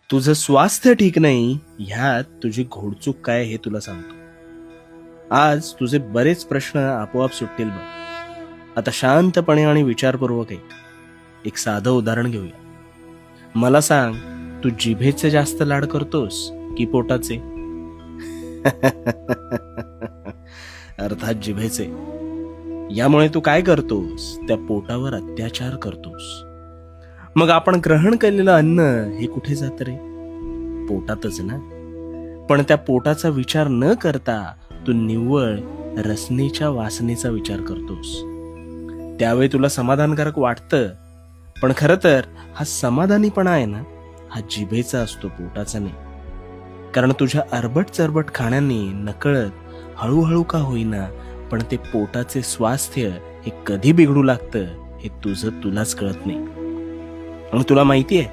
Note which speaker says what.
Speaker 1: तुझं स्वास्थ्य ठीक नाही ह्यात तुझी घोडचूक काय हे तुला सांगतो. आज तुझे बरेच प्रश्न आपोआप सुटतील बघ. आता शांतपणे आणि विचारपूर्वक एक साधं उदाहरण घेऊया. मला सांग, तू जिभेचे जास्त लाड करतोस की पोटाचे? अर्थात जिभेचे. यामुळे तू काय करतोस? त्या पोटावर अत्याचार करतोस. मग आपण ग्रहण केलेलं अन्न हे कुठे जात रे? पोटातच ना. पण त्या पोटाचा विचार न करता तू निव्वळ रसनेच्या वासनेचा विचार करतोस. त्यावेळी तुला समाधानकारक वाटतं, पण खरं तर हा समाधानीपणा आहे ना, हा जिभेचा असतो, पोटाचा नाही. कारण तुझ्या अरबट चरबट खाण्याने नकळत हळूहळू का होईना पण ते पोटाचे स्वास्थ्य हे कधी बिघडू लागतं हे तुझं तुलाच कळत नाही. आणि तुला माहितीये